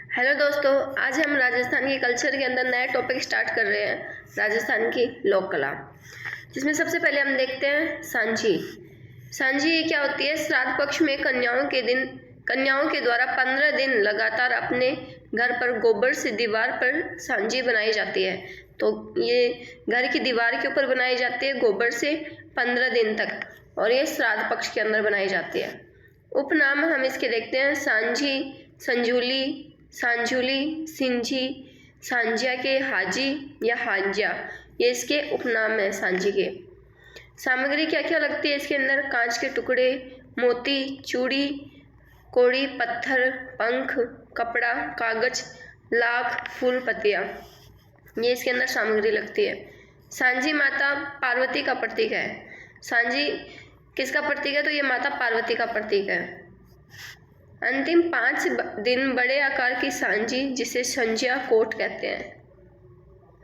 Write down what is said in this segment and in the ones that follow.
Hello दोस्तों, आज हम राजस्थान के कल्चर के अंदर नया टॉपिक स्टार्ट कर रहे हैं, राजस्थान की लोक कला, जिसमें सबसे पहले हम देखते हैं सांझी। सांझी ये क्या होती है? श्राद्ध पक्ष में कन्याओं के द्वारा 15 दिन लगातार अपने घर पर गोबर से दीवार पर सांझी बनाई जाती है। तो ये घर की दीवार के ऊपर बनाई जाती है गोबर से 15 दिन तक, और ये श्राद्ध पक्ष के अंदर बनाई जाती है। उपनाम हम इसके देखते हैं सांझी, संजूली, सांझुली, सिंझी, सांझिया के हाजी या हांजिया, ये इसके उपनाम है सांझी के। सामग्री क्या क्या लगती है इसके अंदर? कांच के टुकड़े, मोती, चूड़ी, कोड़ी, पत्थर, पंख, कपड़ा, कागज, लाख, फूल, पत्तियाँ, ये इसके अंदर सामग्री लगती है। सांझी माता पार्वती का प्रतीक है। सांझी किसका प्रतीक है? तो ये माता पार्वती का प्रतीक है। अंतिम 5 दिन बड़े आकार की सांझी, जिसे संझिया कोट कहते हैं।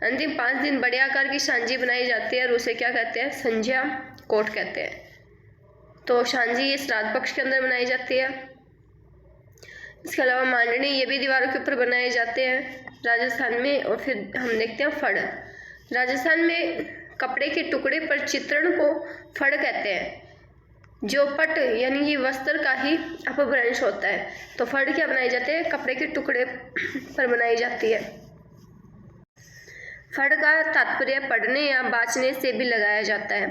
अंतिम 5 दिन बड़े आकार की सांझी बनाई जाती है और उसे क्या कहते हैं? संझिया कोट कहते हैं। तो सांझी ये श्राद्ध पक्ष के अंदर बनाई जाती है। इसके अलावा मांडनी, ये भी दीवारों के ऊपर बनाए जाते हैं राजस्थान में। और फिर हम देखते हैं फड़। राजस्थान में कपड़े के टुकड़े पर चित्रण को फड़ कहते हैं, जो पट यानी कि वस्त्र का ही अपभ्रंश होता है। तो फड़ क्या बनाए जाते हैं? कपड़े के टुकड़े पर बनाई जाती है। फड़ का तात्पर्य पढ़ने या बाँचने से भी लगाया जाता है।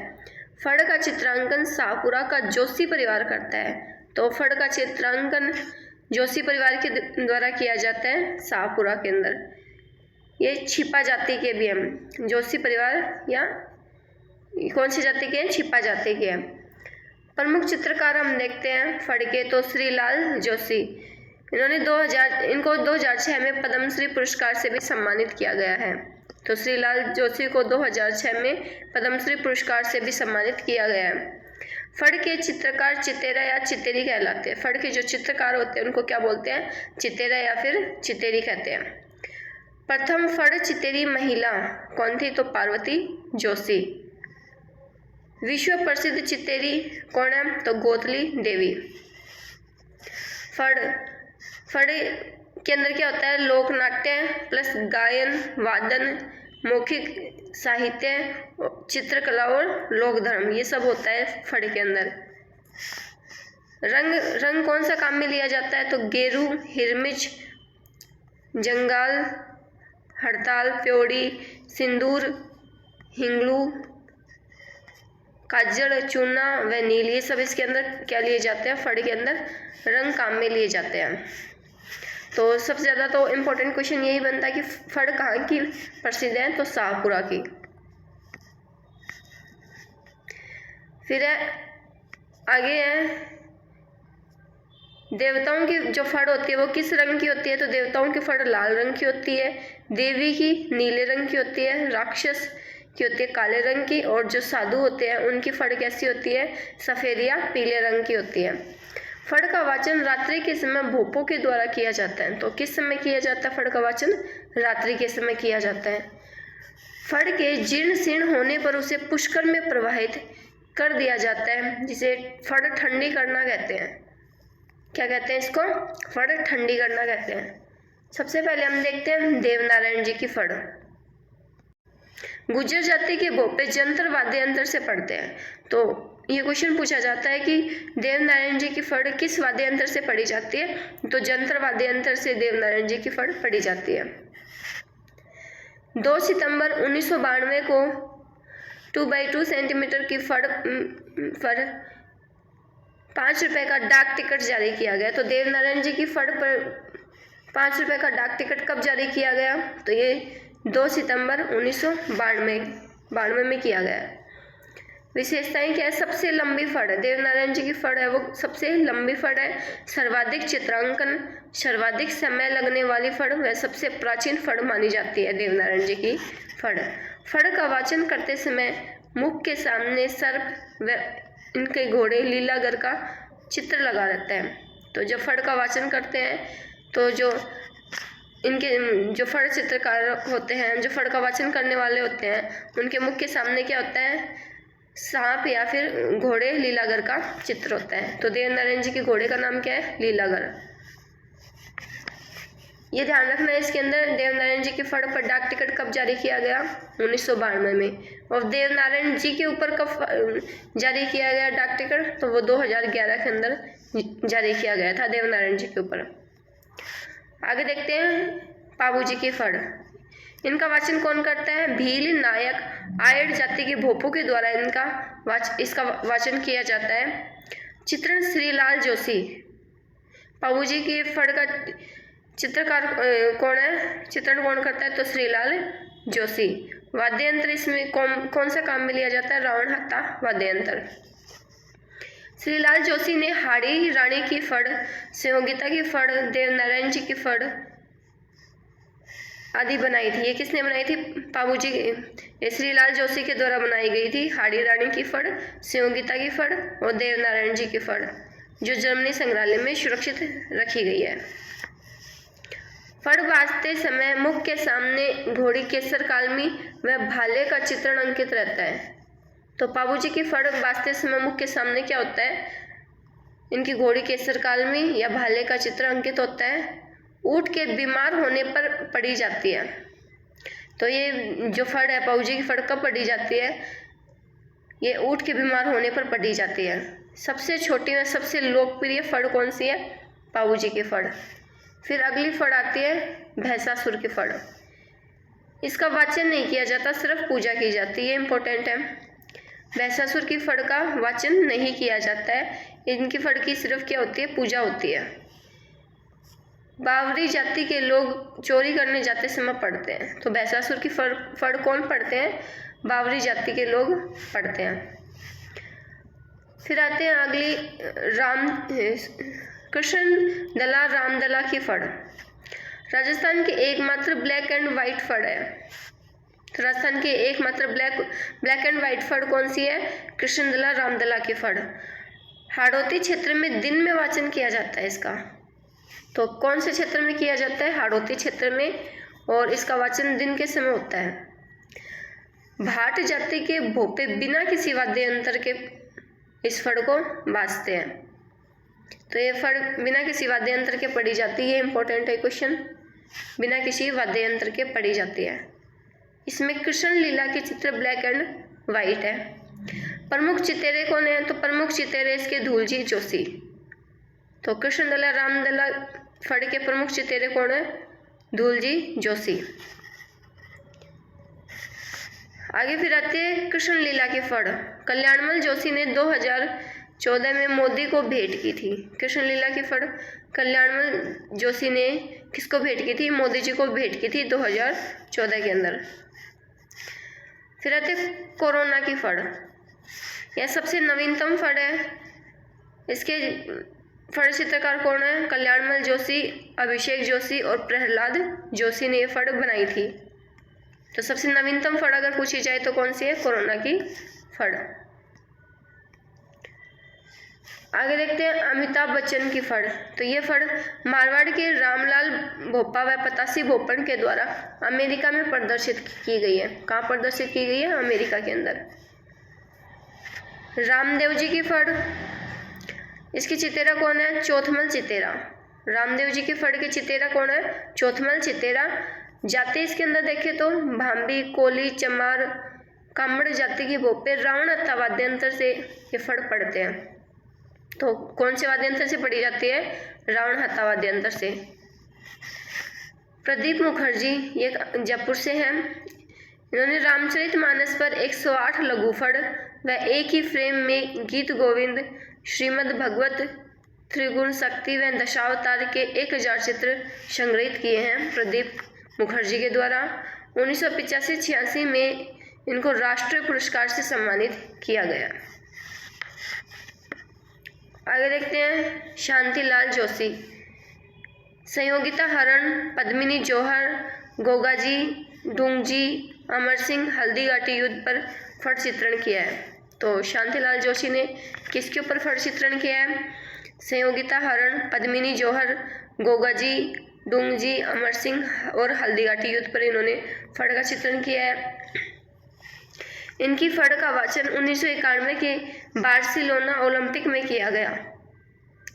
फड़ का चित्रांकन शाहपुरा का जोशी परिवार करता है। तो फड़ का चित्रांकन जोशी परिवार के द्वारा किया जाता है शाहपुरा के अंदर। ये छिपा जाति के भी हैं, जोशी परिवार या कौन सी जाति के हैं? छिपा जाति के हैं। प्रमुख चित्रकार हम देखते हैं फड़ के, तो श्रीलाल जोशी। इनको 2006 में पद्मश्री पुरस्कार से भी सम्मानित किया गया है। तो श्रीलाल जोशी को 2006 में पद्मश्री पुरस्कार से भी सम्मानित किया गया है। फड़ के चित्रकार चितेरा या चितेरी कहलाते हैं। फड़ के जो चित्रकार होते हैं उनको क्या बोलते हैं? चितेरा या फिर चितेरी कहते हैं। प्रथम फड़ चितेरी महिला कौन थी? तो पार्वती जोशी। विश्व प्रसिद्ध चितेरी कौन है? तो गोतली देवी। फड़ के अंदर क्या होता है? लोक नाट्य प्लस गायन, वादन, मौखिक साहित्य, चित्रकला और लोक धर्म, ये सब होता है फड़ के अंदर। रंग कौन सा काम में लिया जाता है? तो गेरू, हिरमिच, जंगाल, हड़ताल, प्योड़ी, सिंदूर, हिंगलू, काजल, चूना व नील, ये सब इसके अंदर क्या लिए जाते हैं? फड़ के अंदर रंग काम में लिए जाते हैं। तो सबसे ज़्यादा तो इम्पोर्टेंट क्वेश्चन यही बनता है कि फड़ कहाँ की प्रसिद्ध है? तो शाहपुरा की। फिर आगे है देवताओं की जो फड़ होती है वो किस रंग की होती है? तो देवताओं की फड़ लाल रंग की होती है, देवी की नीले रंग की होती है, राक्षस की होती है काले रंग की, और जो साधु होते हैं उनकी फड़ कैसी होती है? सफ़ेद या पीले रंग की होती है। फड़ का वाचन रात्रि के समय भोपों के द्वारा किया जाता है। तो किस समय किया जाता है फड़ का वाचन? रात्रि के समय किया जाता है। फड़ के जीर्ण शीर्ण होने पर उसे पुष्कर में प्रवाहित कर दिया जाता है, जिसे फड़ ठंडी करना कहते हैं। क्या कहते हैं इसको? फड़ ठंडी करना कहते हैं। सबसे पहले हम देखते हैं देवनारायण जी की फड़। गुर्जर जाति के भोपे जंतर वाद्य यंत्र से पढ़ते हैं। तो ये क्वेश्चन पूछा जाता है कि देवनारायण जी की फड़ किस वाद्य यंत्र से पढ़ी जाती है? तो जंतर वाद्य यंत्र से देवनारायण जी की फड़ पढ़ी जाती है। 2 सितंबर 1992 को 2x2 सेंटीमीटर की फड़ 5 रुपये का डाक टिकट जारी किया गया। तो देवनारायण जी की फड़ पर 5 रुपये का डाक टिकट कब जारी किया गया? तो ये 2 सितंबर 1992 में किया गया। विशेषताएं क्या है? सबसे लंबी फड़ देवनारायण जी की फड़ है, वो सबसे लंबी फड़ है। सर्वाधिक चित्रांकन, सर्वाधिक समय लगने वाली फड़, वह सबसे प्राचीन फड़ मानी जाती है देवनारायण जी की फड़। फड़ का वाचन करते समय मुख के सामने सर्प व इनके घोड़े लीलागर का चित्र लगा रहता है। तो जब फड़ का वाचन करते हैं तो जो फड़ चित्रकार होते हैं, जो फड़ का वाचन करने वाले होते हैं, उनके मुख के सामने क्या होता है? सांप या फिर घोड़े लीलागर का चित्र होता है। तो देवनारायण जी के घोड़े का नाम क्या है? लीलागर। ये ध्यान रखना है इसके अंदर, देवनारायण जी के फड़ पर डाक टिकट कब जारी किया गया? 1992 में। और देवनारायण जी के ऊपर कब जारी किया गया डाक टिकट? तो वो 2011 के अंदर जारी किया गया था देवनारायण जी के ऊपर। आगे देखते हैं पाबूजी की फड़। इनका वाचन कौन करता है? भील नायक आयड़ जाति के भोपों के द्वारा इसका वाचन किया जाता है। चित्रण श्रीलाल जोशी। पाबूजी की फड़ का चित्रकार कौन है? चित्रण कौन करता है? तो श्रीलाल जोशी। वाद्य यंत्र इसमें कौन सा काम में लिया जाता है? रावण हत्ता वाद्य यंत्र। श्रीलाल जोशी ने हाड़ी रानी की फड़, संयोगिता की फड़, देवनारायण जी की फड़ आदि बनाई थी। ये किसने बनाई थी? पाबूजी श्रीलाल जोशी के द्वारा बनाई गई थी। हाड़ी रानी की फड़, संयोगिता की फड़ और देवनारायण जी की फड़, जो जर्मनी संग्रहालय में सुरक्षित रखी गई है। फड़ बाजते समय मुख के सामने घोड़ी केसर कालमी व भाले का चित्रण अंकित रहता है। तो पाबूजी की फड़ बाजते समय मुख के सामने क्या होता है? इनकी घोड़ी केसर कालमी या भाले का चित्र अंकित होता है। ऊँट के बीमार होने पर पड़ी जाती है। तो ये जो फड़ है पाबूजी की फड़ कब पड़ी जाती है? ये ऊँट के बीमार होने पर पड़ी जाती है। सबसे छोटी व सबसे लोकप्रिय फड़ कौन सी है? पाबूजी की फड़। फिर अगली फड़ आती है भैंसासुर की फड़। इसका वाचन नहीं किया जाता, सिर्फ पूजा की जाती है। ये इम्पोर्टेंट है। भैंसासुर की फड़ का वाचन नहीं किया जाता है। इनकी फड़ की सिर्फ क्या होती है? पूजा होती है। बावरी जाति के लोग चोरी करने जाते समय पढ़ते हैं। तो भैंसासुर की फड़ कौन पढ़ते हैं? बावरी जाति के लोग पढ़ते हैं। फिर आते हैं अगली कृष्ण दला रामदला की फड़। राजस्थान की एकमात्र ब्लैक एंड वाइट फड़ है। तो राजस्थान की एकमात्र ब्लैक एंड वाइट फड़ कौन सी है? कृष्णदला रामदला की फड़। हाड़ौती क्षेत्र में दिन में वाचन किया जाता है इसका। तो कौन से क्षेत्र में किया जाता है? हाड़ौती क्षेत्र में, और इसका वाचन दिन के समय होता है। भाट जाति के भोपे बिना किसी वाद्य यंत्र के इस फड़ को बाजते हैं। तो ये फड़ बिना किसी वाद्य यंत्र के पढ़ी जाती है। इंपॉर्टेंट है क्वेश्चन, बिना किसी वाद्य यंत्र के पढ़ी जाती है। इसमें कृष्ण लीला के चित्र ब्लैक एंड वाइट है। प्रमुख चितेरे कौन है? तो प्रमुख चितेरे इसके धूलजी जोशी। तो कृष्णदला रामदला फड़ के प्रमुख चितेरे कौन है? धूलजी जोशी। आगे फिर आती है कृष्ण लीला की फड़। कल्याणमल जोशी ने 2014 में मोदी को भेंट की थी। कृष्ण लीला की फड़ कल्याणमल जोशी ने किसको भेंट की थी? मोदी जी को भेंट की थी 2014 के अंदर। फिर आते कोरोना की फड़। यह सबसे नवीनतम फड़ है। इसके फड़ चित्रकार कौन है? कल्याणमल जोशी, अभिषेक जोशी और प्रहलाद जोशी ने यह फड़ बनाई थी। तो सबसे नवीनतम फड़ अगर पूछी जाए तो कौन सी है? कोरोना की फड़। आगे देखते हैं अमिताभ बच्चन की फड़। तो ये फड़ मारवाड़ के रामलाल भोपा व पतासी भोपन के द्वारा अमेरिका में प्रदर्शित की गई है। कहाँ प्रदर्शित की गई है? अमेरिका के अंदर। रामदेव जी की फड़। इसकी चितेरा कौन है? चौथमल चितेरा। रामदेव जी की फड़ के चितेरा कौन है? चौथमल चितेरा। जाति इसके अंदर देखें तो भांबी, कोली, चमार, कामड़ जाति की भोपे रावण हत्था वाद्य यंत्र से ये फड़ पढ़ते हैं। तो कौन से वाद्य यंत्र से पढ़ी जाती है? रावण हत्था वाद्य यंत्र से। प्रदीप मुखर्जी ये जयपुर से हैं। इन्होंने रामचरितमानस पर 108 लघु फड़ व एक ही फ्रेम में गीत गोविंद, श्रीमद् भगवत, त्रिगुण शक्ति व दशावतार के 1000 चित्र संग्रहित किए हैं प्रदीप मुखर्जी के द्वारा। 1985-86 में इनको राष्ट्रीय पुरस्कार से सम्मानित किया गया। आगे देखते हैं शांतिलाल जोशी। संयोगिता हरण, पद्मिनी जौहर, गोगाजी, डूंगजी, अमर सिंह हल्दीघाटी युद्ध पर फड़ चित्रण किया है। तो शांतिलाल जोशी ने किसके ऊपर फड़ चित्रण किया है? संयोगिता हरण, पद्मिनी जौहर, गोगाजी, डूंगजी, अमर सिंह और हल्दीघाटी युद्ध पर इन्होंने फड़ का चित्रण किया है। इनकी फड़ का वाचन 1991 के बार्सिलोना ओलंपिक में किया गया।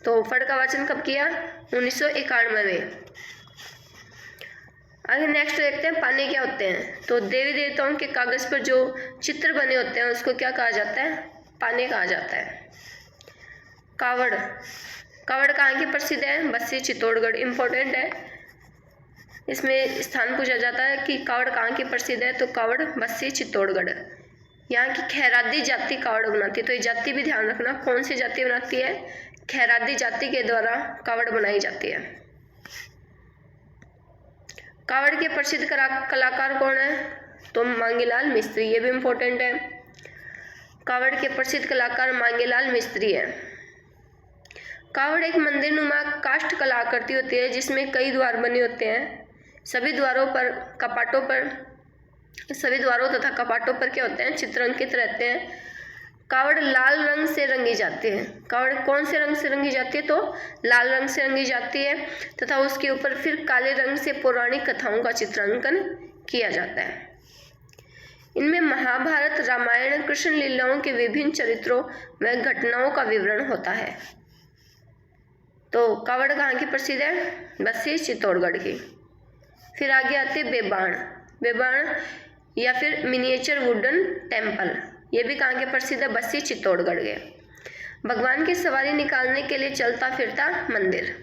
तो फड़ का वाचन कब किया? 1991 में। आगे नेक्स्ट देखते हैं पाने क्या होते हैं। तो देवी देवताओं के कागज पर जो चित्र बने होते हैं उसको क्या कहा जाता है? पाने कहा जाता है। कावड़, कावड़ कहाँ की प्रसिद्ध है? बस्सी चित्तौड़गढ़। इम्पोर्टेंट है, इसमें स्थान पूछा जाता है कि कावड़ कहाँ की प्रसिद्ध है, तो कावड़ बस्सी चित्तौड़गढ़। यहाँ की खैरादी जाति कावड़ बनाती है। तो ये जाति भी ध्यान रखना, कौन सी जाति बनाती है? खैरादी जाति के द्वारा कावड़ बनाई जाती है। कावड़ के प्रसिद्ध कलाकार कौन है? तो मांगेलाल मिस्त्री। ये भी इम्पोर्टेंट है, कावड़ के प्रसिद्ध कलाकार मांगेलाल मिस्त्री है। कावड़ एक मंदिर नुमा काष्ठ कलाकृति होती है जिसमें कई द्वार बने होते हैं। सभी द्वारों तथा कपाटों पर क्या होते हैं? चित्र अंकित रहते हैं। कावड़ लाल रंग से रंगी जाती है। कावड़ कौन से रंग से रंगी जाती है? तो लाल रंग से रंगी जाती है तथा उसके ऊपर फिर काले रंग से पौराणिक कथाओं का चित्रांकन किया जाता है। इनमें महाभारत, रामायण, कृष्ण लीलाओं के विभिन्न चरित्रों व घटनाओं का विवरण होता है। तो कावड़ कहाँ की प्रसिद्ध है? बस्सी चित्तौड़गढ़ की। फिर आगे आते बेबाण। बेबाण या फिर मिनिएचर वुडन टेम्पल, ये भी कहाँ के प्रसिद्ध है? बस्सी चित्तौड़गढ़ के। भगवान की सवारी निकालने के लिए चलता फिरता मंदिर।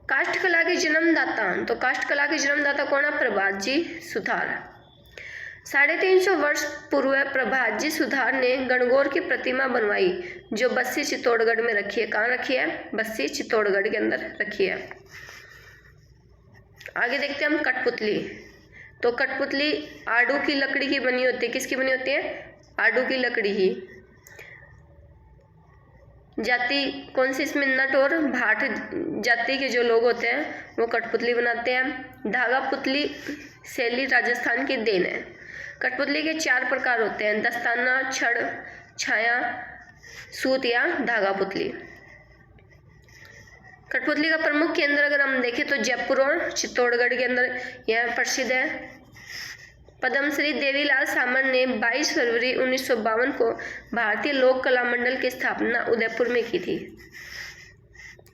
काष्ठ कला के जन्मदाता, तो काष्ठ कला के जन्मदाता कौन है? प्रभात जी सुथार। 350 वर्ष पूर्व प्रभात जी सुथार ने गणगौर की प्रतिमा बनवाई जो बस्सी चित्तौड़गढ़ में रखी है। कहाँ रखी है? बस्सी चित्तौड़गढ़ के अंदर रखी है। आगे देखते हैं हम कठपुतली। तो कठपुतली आड़ू की लकड़ी की बनी होती है। किसकी बनी होती है? आड़ू की लकड़ी की। जाति कौन सी इसमें? नट और भाट जाति के जो लोग होते हैं वो कठपुतली बनाते हैं। धागा पुतली शैली राजस्थान की देन है। कठपुतली के 4 प्रकार होते हैं: दस्ताना, छड़, छाया, सूत या धागा पुतली। कठपुतली का प्रमुख केंद्र अगर हम देखें तो जयपुर और चित्तौड़गढ़ के अंदर यह प्रसिद्ध है। पद्मश्री देवीलाल सामर ने 22 फरवरी 1952 को भारतीय लोक कला मंडल की स्थापना उदयपुर में की थी।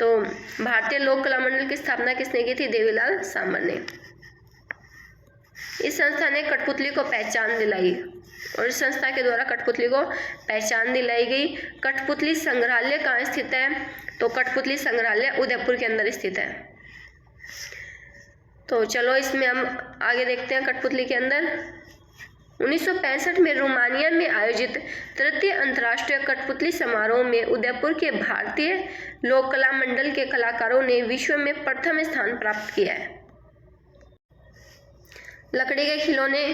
तो भारतीय लोक कला मंडल की स्थापना किसने की थी? देवीलाल सामर ने। इस संस्था ने कठपुतली को पहचान दिलाई और इस संस्था के द्वारा कठपुतली को पहचान दिलाई गई। कठपुतली संग्रहालय कहाँ स्थित है? तो कठपुतली संग्रहालय उदयपुर के अंदर स्थित है। तो चलो इसमें हम आगे देखते हैं। कठपुतली के अंदर 1965 में रोमानिया में आयोजित तृतीय अंतर्राष्ट्रीय कठपुतली समारोह में उदयपुर के भारतीय लोक कला मंडल के कलाकारों ने विश्व में प्रथम स्थान प्राप्त किया है। लकड़ी के खिलौने,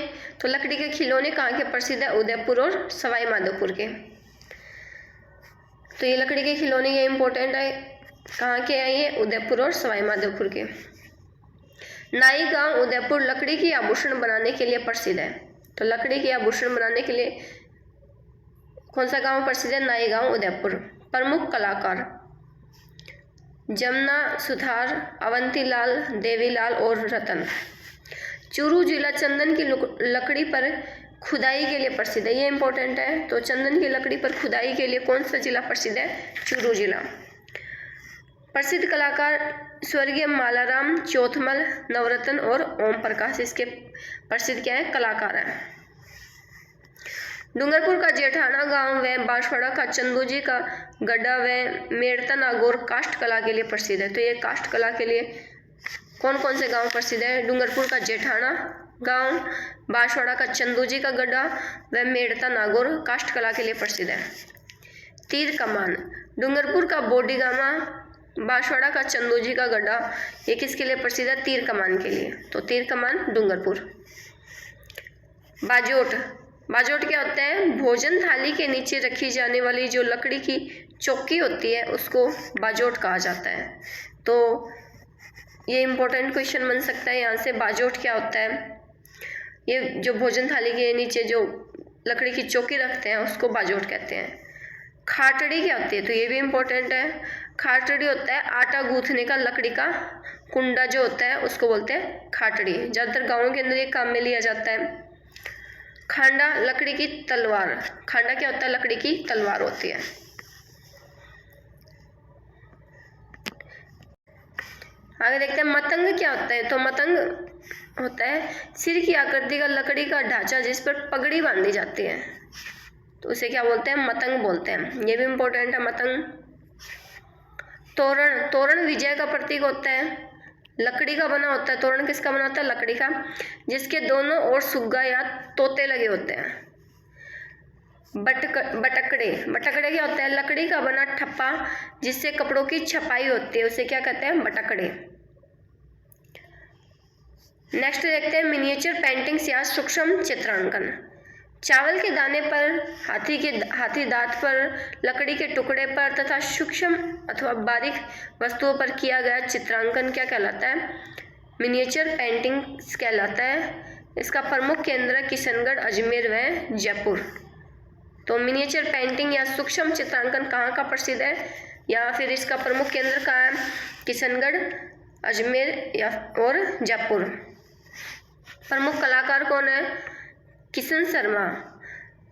तो लकड़ी के खिलौने कहाँ के प्रसिद्ध है? उदयपुर और सवाई माधोपुर के। तो ये लकड़ी के खिलौने ये इंपॉर्टेंट है, कहाँ के हैं ये? उदयपुर और सवाई माधोपुर के। नाई गांव उदयपुर लकड़ी की आभूषण बनाने के लिए प्रसिद्ध है। तो लकड़ी के आभूषण बनाने के लिए कौन सा गांव प्रसिद्ध है? नाई गांव उदयपुर। प्रमुख कलाकार जमुना सुथार, अवंतीलाल, देवीलाल और रतन। चूरू जिला चंदन की लकड़ी पर खुदाई के लिए प्रसिद्ध है। ये इंपॉर्टेंट है। तो चंदन की लकड़ी पर खुदाई के लिए कौन सा जिला प्रसिद्ध है? चूरू जिला। प्रसिद्ध कलाकार स्वर्गीय मालाराम, चौथमल, नवरत्न और ओम प्रकाश इसके प्रसिद्ध क्या है? कलाकार हैं। डूंगरपुर का जेठाना गांव व बांसवाड़ा का चंदूजी का गड्ढा व मेड़ता नागौर काष्ठ कला के लिए प्रसिद्ध है। तो ये काष्ठ कला के लिए कौन कौन से गांव प्रसिद्ध है? डूंगरपुर का जेठाना गांव, बांसवाड़ा का चंदूजी का गड्ढा व मेड़ता नागौर काष्ठ कला के लिए प्रसिद्ध है। तीर कमान, डूंगरपुर का बोडीगामा, बांसवाड़ा का चंदूजी का गड्ढा, ये किसके लिए प्रसिद्ध है? तीर कमान के लिए। तो तीर कमान डूंगरपुर। बाजोट, बाजोट क्या होता है? भोजन थाली के नीचे रखी जाने वाली जो लकड़ी की चौकी होती है उसको बाजोट कहा जाता है। तो ये इंपॉर्टेंट क्वेश्चन बन सकता है यहाँ से, बाजोट क्या होता है? ये जो भोजन थाली के नीचे जो लकड़ी की चौकी रखते हैं उसको बाजोट कहते हैं। खाटड़ी क्या होती है? तो ये भी इम्पोर्टेंट है। खाटड़ी होता है आटा गूंथने का लकड़ी का कुंडा जो होता है उसको बोलते हैं खाटड़ी। ज़्यादातर गाँवों के अंदर ये काम में लिया जाता है। खांडा, लकड़ी की तलवार। खांडा क्या होता है? लकड़ी की तलवार होती है। आगे देखते हैं मतंग क्या होता है। तो मतंग होता है सिर की आकृति का लकड़ी का ढांचा जिस पर पगड़ी बांधी जाती है, तो उसे क्या बोलते हैं, मतंग बोलते हैं। ये भी इम्पोर्टेंट है मतंग। तोरण, तोरण विजय का प्रतीक होता है, लकड़ी का बना होता है। तोरण किसका बना होता है, लकड़ी का, जिसके दोनों ओर सुग्गा या तोते लगे होते हैं। बटकड़े, बटकड़े क्या होता है, लकड़ी का बना ठप्पा जिससे कपड़ों की छपाई होती है, उसे क्या कहते हैं, बटकड़े। नेक्स्ट देखते हैं मिनिएचर पेंटिंग्स या सूक्ष्म चित्रांकन। चावल के दाने पर, हाथी दांत पर, लकड़ी के टुकड़े पर तथा सूक्ष्म अथवा बारीक वस्तुओं पर किया गया चित्रांकन क्या कहलाता है, मिनिएचर पेंटिंग्स कहलाता है। इसका प्रमुख केंद्र है किशनगढ़, अजमेर व जयपुर। तो मिनिएचर पेंटिंग या सूक्ष्म चित्रांकन कहाँ का प्रसिद्ध है, या फिर इसका प्रमुख केंद्र कहाँ है, किशनगढ़, अजमेर या और जयपुर। प्रमुख कलाकार कौन है, किशन शर्मा,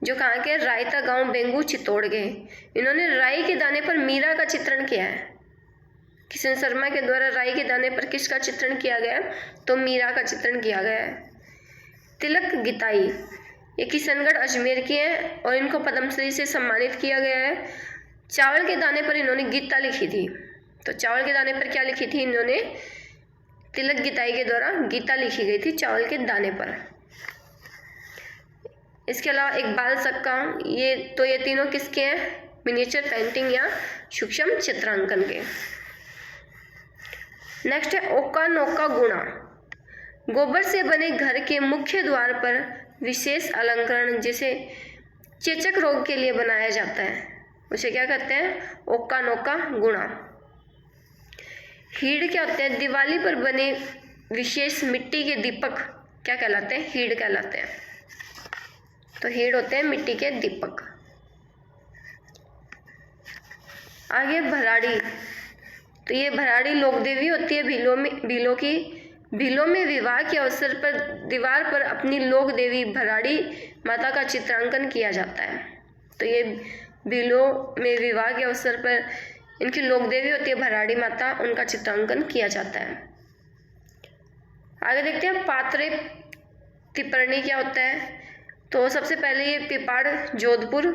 जो कहाँ के, रायता गांव, बेंगू, चित्तौड़ के। इन्होंने राई के दाने पर मीरा का चित्रण किया है। किशन शर्मा के द्वारा राई के दाने पर किसका चित्रण किया गया, तो मीरा का चित्रण किया गया है। तिलक गीताई, ये किशनगढ़, अजमेर की है और इनको पद्मश्री से सम्मानित किया गया है। चावल के दाने पर इन्होंने गीता लिखी थी। तो चावल के दाने पर क्या लिखी थी इन्होंने, तिलक गीताई के द्वारा गीता लिखी गई थी चावल के दाने पर। इसके अलावा एक बाल सक्का, ये तीनों किसके हैं, मिनिएचर पेंटिंग या सूक्ष्म चित्रांकन के। नेक्स्ट है ओका नोका गुणा। गोबर से बने घर के मुख्य द्वार पर विशेष अलंकरण जिसे चेचक रोग के लिए बनाया जाता है, उसे क्या कहते हैं, ओका नोका गुणा। हीड़ क्या होते हैं, दिवाली पर बने विशेष मिट्टी के दीपक क्या कहलाते हैं, हीड़ कहलाते हैं। तो हीड़ होते हैं मिट्टी के दीपक। आगे भराड़ी, तो ये भराड़ी लोक देवी होती है भीलों में विवाह के अवसर पर दीवार पर अपनी लोक देवी भराड़ी माता का चित्रांकन किया जाता है। तो ये भीलों में विवाह के अवसर पर इनकी लोक देवी होती है भराड़ी माता, उनका चित्रांकन किया जाता है। आगे देखते हैं पात्रे टिप्पणी क्या होता है। तो सबसे पहले ये पिपाड़ जोधपुर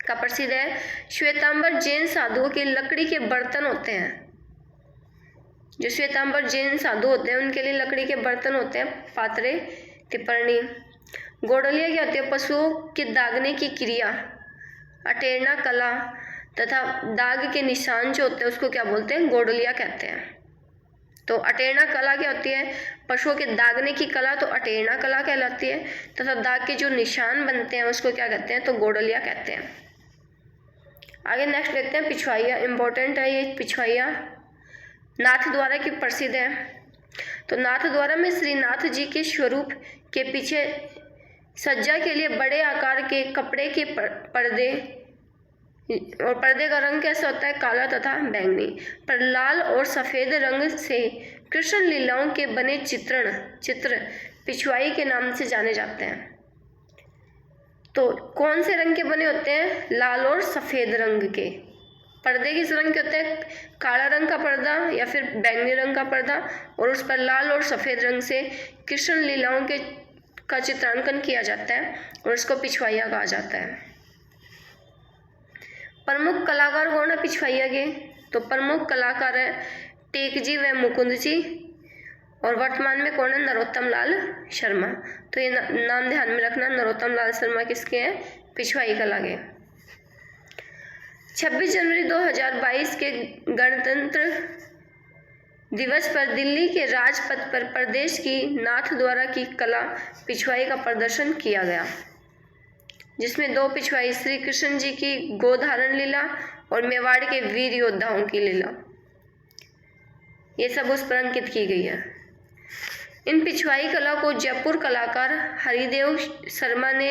का प्रसिद्ध है। श्वेतांबर जैन साधुओं के लकड़ी के बर्तन होते हैं, जो श्वेतांबर जैन साधु होते हैं उनके लिए लकड़ी के बर्तन होते हैं पात्रे टिप्पणी। गोडलिया क्या होती है, पशुओं के दागने की क्रिया, अटेरना कला तथा दाग के निशान जो होते हैं उसको क्या बोलते हैं, गोडलिया कहते हैं। तो अटेरना कला क्या होती है, पशुओं के दागने की कला, तो अटेरना कला कहलाती है, तथा दाग के जो निशान बनते हैं उसको क्या कहते हैं, तो गोडलिया कहते हैं। आगे नेक्स्ट देखते हैं पिछवाइया, इंपॉर्टेंट है ये पिछवाइया। नाथ द्वारा की प्रसिद्ध है। तो नाथ द्वारा में श्रीनाथ जी के स्वरूप के पीछे सज्जा के लिए बड़े आकार के कपड़े के पर्दे, और पर्दे का रंग कैसा होता है, काला तथा बैंगनी, पर लाल और सफ़ेद रंग से कृष्ण लीलाओं के बने चित्र पिछवाई के नाम से जाने जाते हैं। तो कौन से रंग के बने होते हैं, लाल और सफ़ेद रंग के। पर्दे किस रंग के होते हैं, काला रंग का पर्दा या फिर बैंगनी रंग का पर्दा, और उस पर लाल और सफ़ेद रंग से कृष्ण लीलाओं का चित्रांकन किया जाता है और इसको पिछवाइया कहा जाता है। प्रमुख कलाकार कौन है पिछवाइया के, तो प्रमुख कलाकार है टेक जी व मुकुंद जी, और वर्तमान में कौन है, नरोत्तम लाल शर्मा। तो ये नाम ध्यान में रखना, नरोत्तम लाल शर्मा किसके हैं, पिछवाई कला के। 26 जनवरी 2022 के गणतंत्र दिवस पर दिल्ली के राजपथ पर प्रदेश की नाथ द्वारा की कला पिछवाई का प्रदर्शन किया गया, जिसमें 2 पिछवाई श्री कृष्ण जी की गोधारण लीला और मेवाड़ के वीर योद्धाओं की लीला, ये सब उस पर अंकित की गई है। इन पिछवाई कला को जयपुर कलाकार हरिदेव शर्मा ने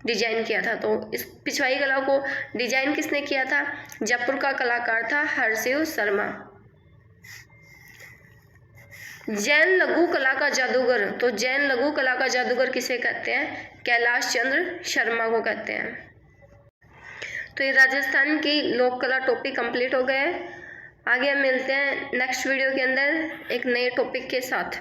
डिजाइन किया था। तो इस पिछवाई कला को डिजाइन किसने किया था, जयपुर का कलाकार था हरदेव शर्मा। जैन लघु कला का जादूगर, तो जैन लघु कला का जादूगर किसे कहते हैं, कैलाश चंद्र शर्मा को कहते हैं। तो ये राजस्थान की लोक कला टॉपिक कंप्लीट हो गया है। आगे हम मिलते हैं नेक्स्ट वीडियो के अंदर एक नए टॉपिक के साथ।